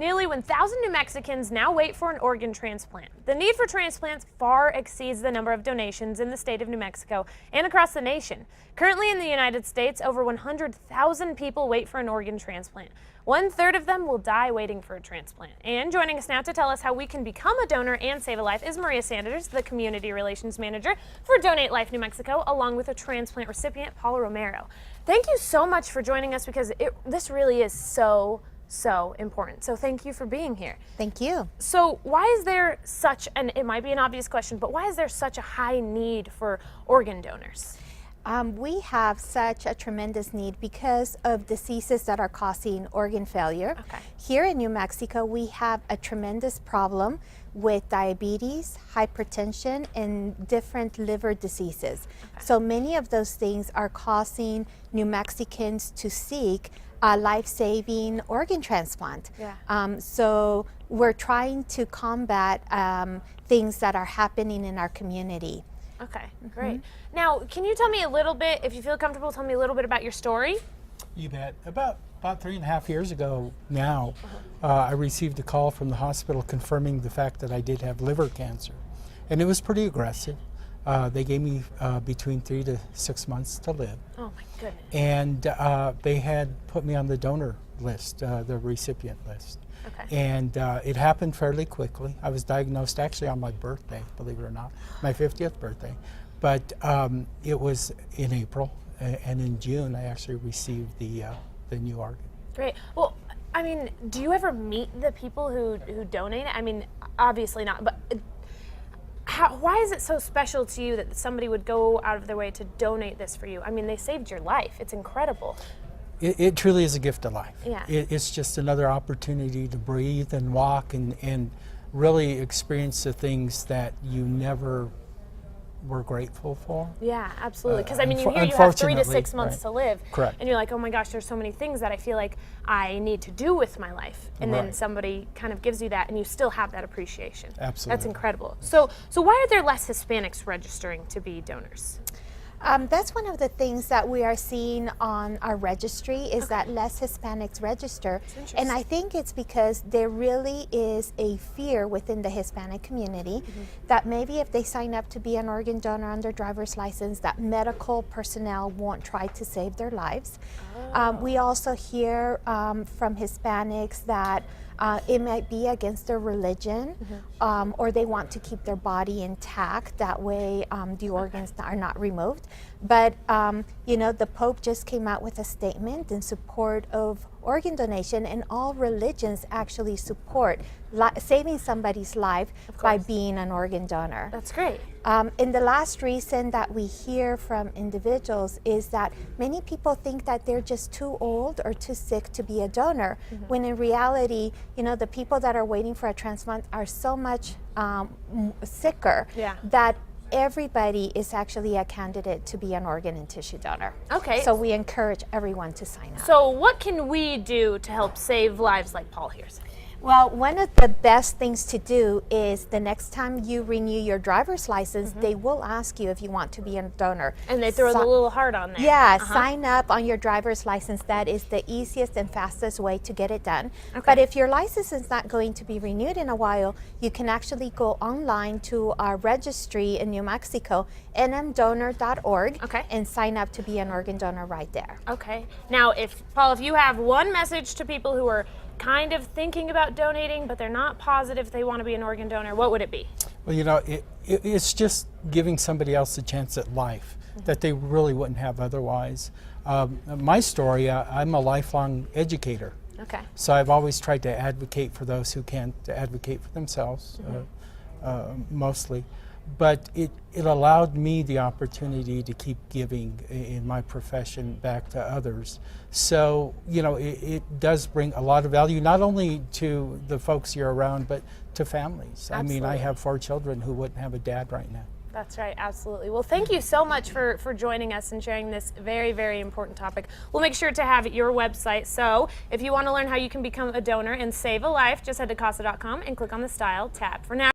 Nearly 1,000 New Mexicans now wait for an organ transplant. The need for transplants far exceeds the number of donations in the state of New Mexico and across the nation. Currently in the United States, over 100,000 people wait for an organ transplant. 1/3 of them will die waiting for a transplant. And joining us now to tell us how we can become a donor and save a life is Maria Sanders, the Community Relations Manager for Donate Life New Mexico, along with a transplant recipient, Paula Romero. Thank you so much for joining us because this really is so important. So thank you for being here. Thank you. So why is there such, and it might be an obvious question, but why is there such a high need for organ donors? We have such a tremendous need because of diseases that are causing organ failure. Okay. Here in New Mexico, we have a tremendous problem with diabetes, hypertension, and different liver diseases. Okay. So many of those things are causing New Mexicans to seek a life-saving organ transplant. Yeah. So we're trying to combat things that are happening in our community. Okay, great. Now, can you tell me a little bit, if you feel comfortable, tell me a little bit about your story? You bet. About 3.5 years ago now, I received a call from the hospital confirming the fact that I did have liver cancer. And it was pretty aggressive. They gave me between 3 to 6 months to live. Oh my goodness. And they had put me on the donor list, the recipient list. Okay. And it happened fairly quickly. I was diagnosed actually on my birthday, believe it or not, my 50th birthday. But it was in April, and in June I actually received the new organ. Great. Well, I mean, do you ever meet the people who donate? I mean, obviously not, but why is it so special to you that somebody would go out of their way to donate this for you? I mean, they saved your life. It's incredible. It truly is a gift of life. Yeah. It's just another opportunity to breathe and walk and really experience the things that you never were grateful for. Yeah, absolutely. Because I mean, you hear you have 3 to 6 months right. to live. Correct. And you're like, oh my gosh, there's so many things that I feel like I need to do with my life. And then Right. somebody kind of gives you that and you still have that appreciation. Absolutely. That's incredible. So why are there less Hispanics registering to be donors? That's one of the things that we are seeing on our registry is that less Hispanics register. And I think it's because there really is a fear within the Hispanic community that maybe if they sign up to be an organ donor on their driver's license, that medical personnel won't try to save their lives. We also hear from Hispanics that it might be against their religion, or they want to keep their body intact. That way the organs are not removed. But you know, the Pope just came out with a statement in support of organ donation, and all religions actually support saving somebody's life by being an organ donor. That's great. And the last reason that we hear from individuals is that many people think that they're just too old or too sick to be a donor, when in reality, you know, the people that are waiting for a transplant are so much sicker that everybody is actually a candidate to be an organ and tissue donor. Okay. So we encourage everyone to sign up. So what can we do to help save lives like Paul here said? Well, one of the best things to do is the next time you renew your driver's license, they will ask you if you want to be a donor. And they throw the little heart on there. Yeah, sign up on your driver's license. That is the easiest and fastest way to get it done. Okay. But if your license is not going to be renewed in a while, you can actually go online to our registry in New Mexico, nmdonor.org, and sign up to be an organ donor right there. Okay. Now, Paul, if you have one message to people who are kind of thinking about donating, but they're not positive they want to be an organ donor, what would it be? Well, you know, it's just giving somebody else a chance at life that they really wouldn't have otherwise. My story, I'm a lifelong educator. Okay. So I've always tried to advocate for those who can't advocate for themselves, mostly. But it allowed me the opportunity to keep giving in my profession back to others. So, you know, it does bring a lot of value, not only to the folks you're around, but to families. Absolutely. I mean, I have 4 children who wouldn't have a dad right now. That's right, absolutely. Well, thank you so much for joining us and sharing this very, very important topic. We'll make sure to have your website. So if you want to learn how you can become a donor and save a life, just head to CASA.com and click on the Style tab. For now,